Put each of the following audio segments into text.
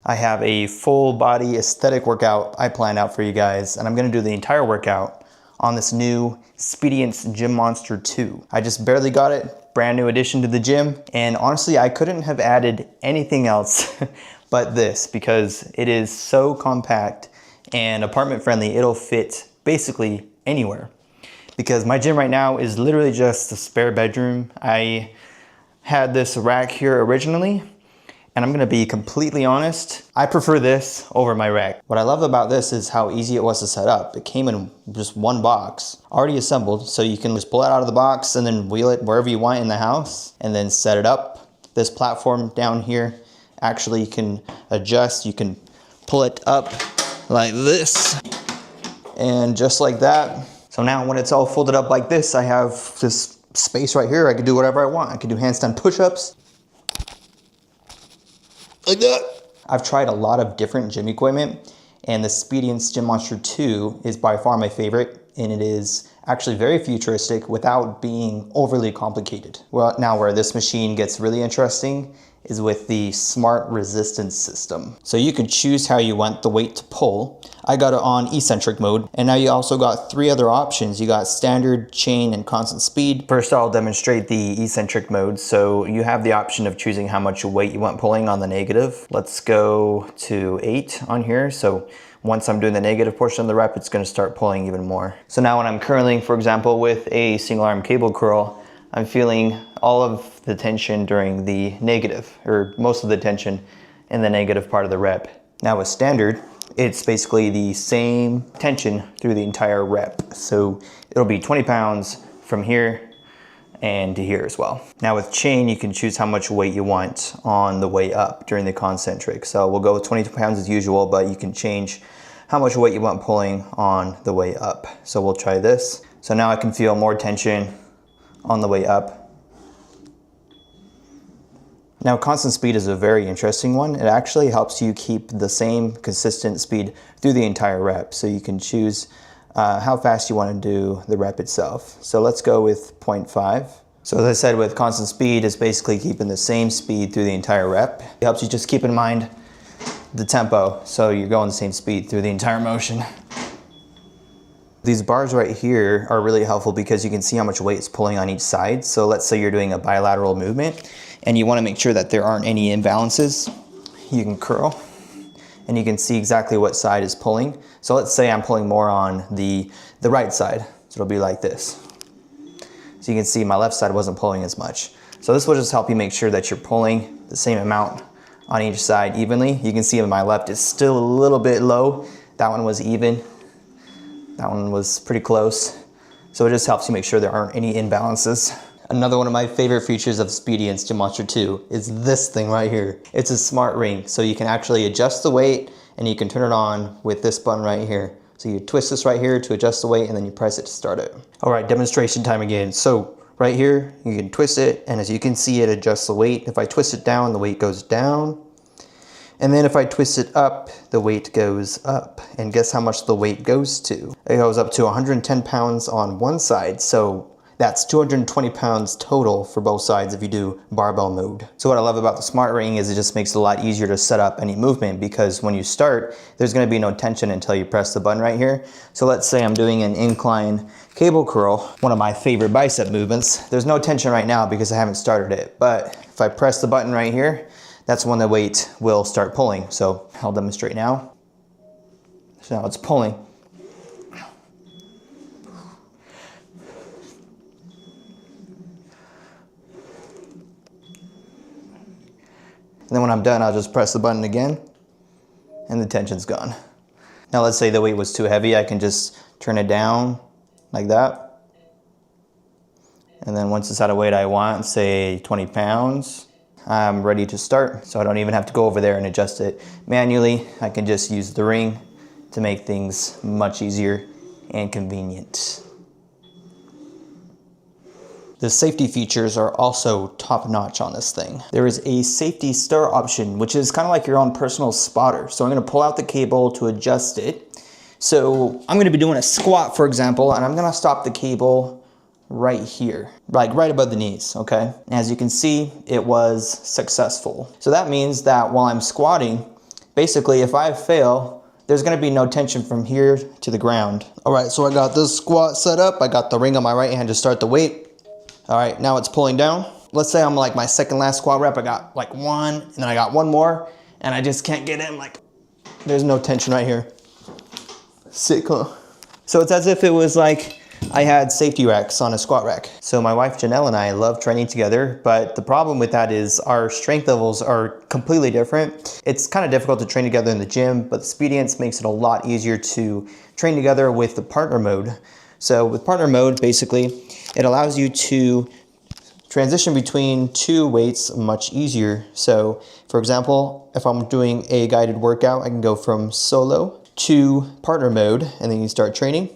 I have a full body aesthetic workout I planned out for you guys, and I'm gonna do the entire workout on this new Physique Gym Monster 2. I just barely got it, brand new addition to the gym, and honestly, I couldn't have added anything else but this because it is so compact and apartment friendly. It'll fit basically anywhere because my gym right now is literally just a spare bedroom. I had this rack here originally, and I'm gonna be completely honest, I prefer this over my rack. What I love about this is how easy it was to set up. It came in just one box, already assembled, so you can just pull it out of the box and then wheel it wherever you want in the house and then set it up. This platform down here, actually you can adjust, you can pull it up like this, and just like that. So now when it's all folded up like this, I have this space right here. I can do whatever I want. I can do handstand push-ups, like that. I've tried a lot of different gym equipment, and the Physique Gym Monster 2 is by far my favorite, and it is actually very futuristic without being overly complicated. Well, now where this machine gets really interesting is with the smart resistance system. So you can choose how you want the weight to pull. I got it on eccentric mode, and now you also got 3 other options. You got standard, chain, and constant speed. First, I'll demonstrate the eccentric mode. So you have the option of choosing how much weight you want pulling on the negative. Let's go to 8 on here. So once I'm doing the negative portion of the rep, it's gonna start pulling even more. So now when I'm curling, for example, with a single arm cable curl, I'm feeling all of the tension during the negative, or most of the tension in the negative part of the rep. Now with standard, it's basically the same tension through the entire rep. So it'll be 20 pounds from here and to here as well. Now with chain, you can choose how much weight you want on the way up during the concentric. So we'll go with 22 pounds as usual, but you can change how much weight you want pulling on the way up. So we'll try this. So now I can feel more tension on the way up. Now constant speed is a very interesting one. It actually helps you keep the same consistent speed through the entire rep. So you can choose how fast you want to do the rep itself. So let's go with 0.5. So as I said, with constant speed, it's basically keeping the same speed through the entire rep. It helps you just keep in mind the tempo, so you're going the same speed through the entire motion. These bars right here are really helpful because you can see how much weight it's pulling on each side. So let's say you're doing a bilateral movement and you want to make sure that there aren't any imbalances. You can curl and you can see exactly what side is pulling. So let's say I'm pulling more on the right side. So it'll be like this. So you can see my left side wasn't pulling as much. So this will just help you make sure that you're pulling the same amount on each side evenly. You can see my left is still a little bit low. That one was even. That one was pretty close. So it just helps you make sure there aren't any imbalances. Another one of my favorite features of Physique Gym Monster 2 is this thing right here. It's a smart ring, so you can actually adjust the weight and you can turn it on with this button right here. So you twist this right here to adjust the weight and then you press it to start it. All right, demonstration time again. So right here, you can twist it, and as you can see, it adjusts the weight. If I twist it down, the weight goes down. And then if I twist it up, the weight goes up. And guess how much the weight goes to? It goes up to 110 pounds on one side. So that's 220 pounds total for both sides if you do barbell mode. So what I love about the smart ring is it just makes it a lot easier to set up any movement, because when you start, there's gonna be no tension until you press the button right here. So let's say I'm doing an incline cable curl, one of my favorite bicep movements. There's no tension right now because I haven't started it. But if I press the button right here, that's when the weight will start pulling. So I'll demonstrate now. So now it's pulling. And then when I'm done, I'll just press the button again and the tension's gone. Now let's say the weight was too heavy, I can just turn it down like that. And then once it's at a weight I want, say 20 pounds, I'm ready to start. So I don't even have to go over there and adjust it manually. I can just use the ring to make things much easier and convenient. The safety features are also top-notch on this thing. There is a safety stir option, which is kind of like your own personal spotter. So I'm gonna pull out the cable to adjust it. So I'm gonna be doing a squat, for example, and I'm gonna stop the cable right here, like right above the knees, okay? As you can see, it was successful. So that means that while I'm squatting, basically if I fail, there's gonna be no tension from here to the ground. All right, so I got this squat set up. I got the ring on my right hand to start the weight. All right, now it's pulling down. Let's say I'm like my second last squat rep. I got like one, and then I got one more, and I just can't get in. Like, there's no tension right here. Sick, huh? So it's as if it was like I had safety racks on a squat rack. So my wife Janelle and I love training together, but the problem with that is our strength levels are completely different. It's kind of difficult to train together in the gym, but Speedience makes it a lot easier to train together with the partner mode. So with partner mode, basically, it allows you to transition between two weights much easier. So for example, if I'm doing a guided workout, I can go from solo to partner mode, and then you start training.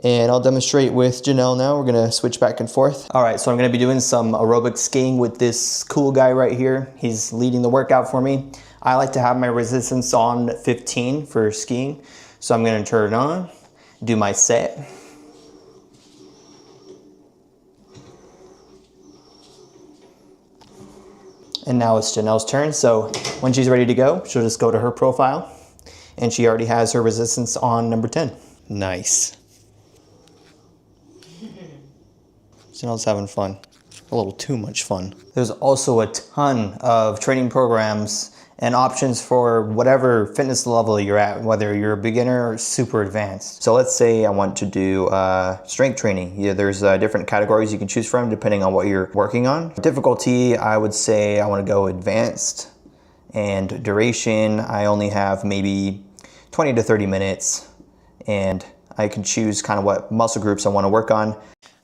And I'll demonstrate with Janelle now. We're gonna switch back and forth. All right, so I'm gonna be doing some aerobic skiing with this cool guy right here. He's leading the workout for me. I like to have my resistance on 15 for skiing. So I'm gonna turn it on, do my set. And now it's Janelle's turn. So when she's ready to go, she'll just go to her profile, and she already has her resistance on number 10. Nice. Janelle's having fun. A little too much fun. There's also a ton of training programs and options for whatever fitness level you're at, whether you're a beginner or super advanced. So let's say I want to do strength training. Yeah, there's different categories you can choose from depending on what you're working on. Difficulty, I would say I want to go advanced, and duration, I only have maybe 20 to 30 minutes, and I can choose kind of what muscle groups I want to work on.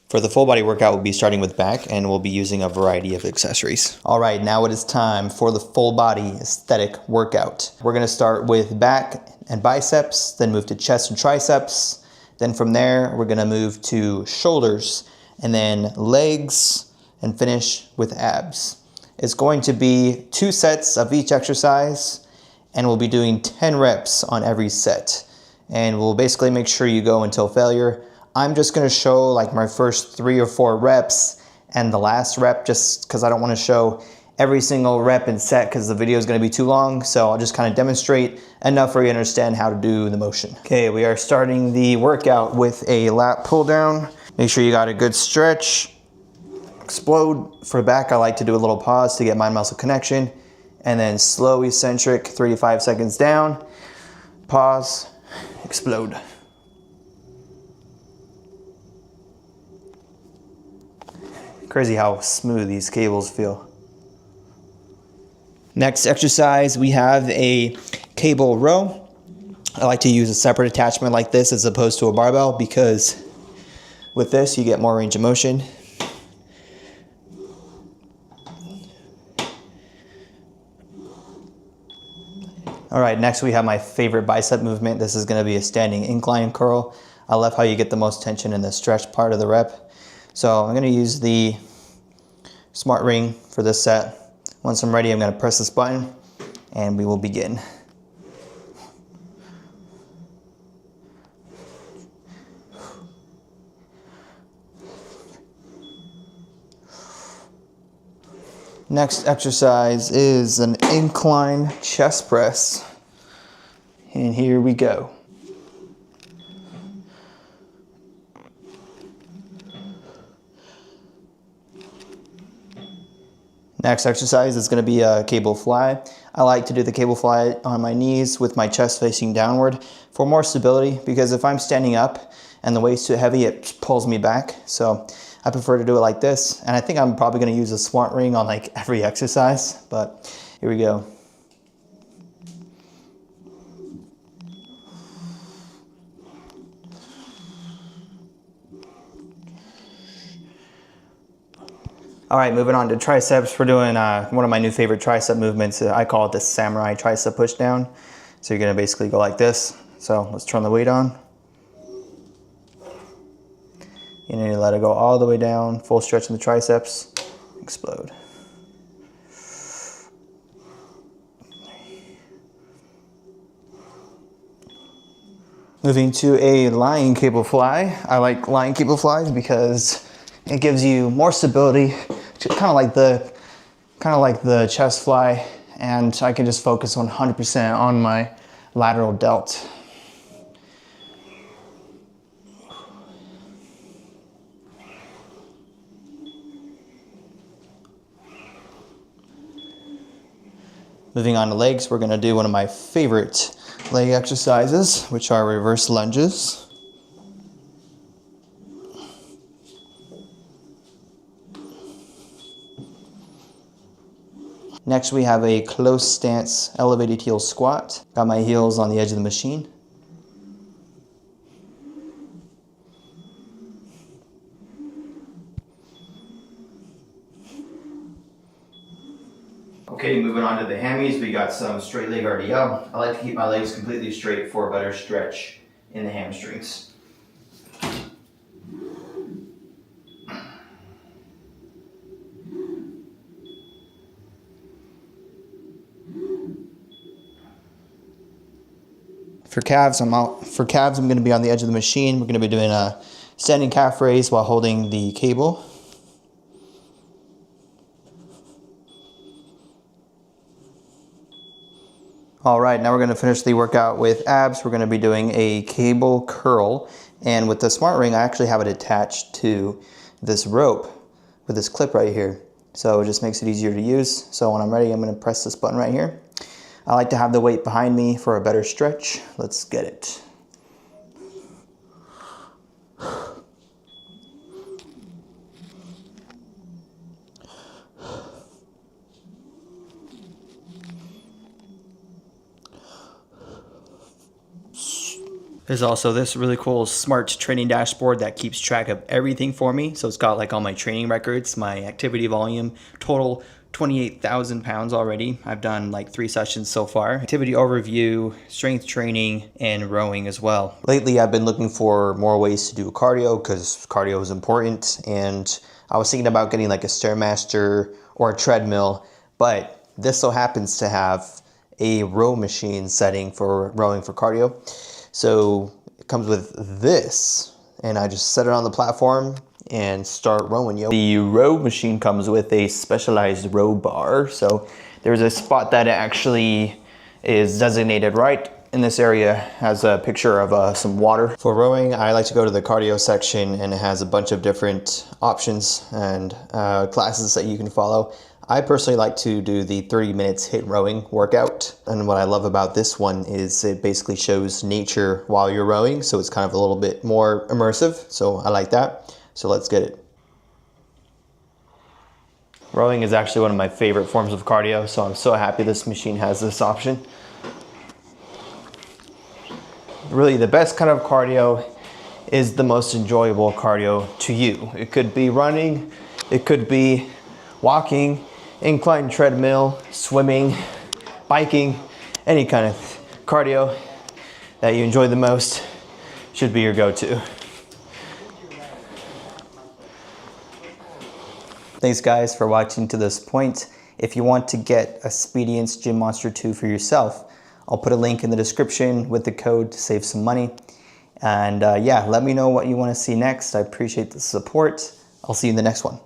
For the full body workout, we'll be starting with back, and we'll be using a variety of accessories. All right, now it is time for the full body aesthetic workout. We're gonna start with back and biceps, then move to chest and triceps. Then from there, we're gonna move to shoulders, and then legs, and finish with abs. It's going to be 2 sets of each exercise, and we'll be doing 10 reps on every set. And we'll basically make sure you go until failure. I'm just gonna show like my first 3 or 4 reps and the last rep, just because I don't wanna show every single rep and set because the video is gonna be too long. So I'll just kind of demonstrate enough for you to understand how to do the motion. Okay, we are starting the workout with a lat pull down. Make sure you got a good stretch. Explode. For back, I like to do a little pause to get mind muscle connection, and then slow eccentric, 3 to 5 seconds down, pause, explode. Crazy how smooth these cables feel. Next exercise, we have a cable row. I like to use a separate attachment like this as opposed to a barbell, because with this you get more range of motion. All right, next we have my favorite bicep movement. This is gonna be a standing incline curl. I love how you get the most tension in the stretch part of the rep. So I'm gonna use the smart ring for this set. Once I'm ready, I'm gonna press this button and we will begin. Next exercise is an incline chest press. And here we go. Next exercise is going to be a cable fly. I like to do the cable fly on my knees with my chest facing downward for more stability, because if I'm standing up and the weight's too heavy, it pulls me back. So I prefer to do it like this. And I think I'm probably going to use a smart ring on like every exercise, but here we go. All right, moving on to triceps. We're doing one of my new favorite tricep movements. I call it the samurai tricep push down. So you're gonna basically go like this. So let's turn the weight on. You need to let it go all the way down, full stretch in the triceps, explode. Moving to a lying cable fly. I like lying cable flies because it gives you more stability, kind of like the chest fly, and I can just focus 100% on my lateral delt. Moving on to legs, we're gonna do one of my favorite leg exercises, which are reverse lunges. Next, we have a close stance elevated heel squat. Got my heels on the edge of the machine. Okay, moving on to the hammies, we got some straight leg RDL. I like to keep my legs completely straight for a better stretch in the hamstrings. For calves, I'm going to be on the edge of the machine. We're going to be doing a standing calf raise while holding the cable. All right, now we're going to finish the workout with abs. We're going to be doing a cable curl. And with the smart ring, I actually have it attached to this rope with this clip right here. So it just makes it easier to use. So when I'm ready, I'm going to press this button right here. I like to have the weight behind me for a better stretch. Let's get it. There's also this really cool smart training dashboard that keeps track of everything for me. So it's got like all my training records, my activity volume, total 28,000 pounds already. I've done like 3 sessions so far. Activity overview, strength training, and rowing as well. Lately, I've been looking for more ways to do cardio because cardio is important. And I was thinking about getting like a Stairmaster or a treadmill, but this so happens to have a row machine setting for rowing for cardio. So it comes with this, and I just set it on the platform and start rowing. The row machine comes with a specialized row bar. So there's a spot that actually is designated right in this area, has a picture of some water. For rowing, I like to go to the cardio section, and it has a bunch of different options and classes that you can follow. I personally like to do the 30 minutes HIIT rowing workout. And what I love about this one is it basically shows nature while you're rowing. So it's kind of a little bit more immersive. So I like that. So let's get it. Rowing is actually one of my favorite forms of cardio. So I'm so happy this machine has this option. Really, the best kind of cardio is the most enjoyable cardio to you. It could be running, it could be walking, incline treadmill, swimming, biking, any kind of cardio that you enjoy the most should be your go-to. Thanks guys for watching to this point. If you want to get a Speediance Gym Monster 2 for yourself, I'll put a link in the description with the code to save some money. And yeah, let me know what you want to see next. I appreciate the support. I'll see you in the next one.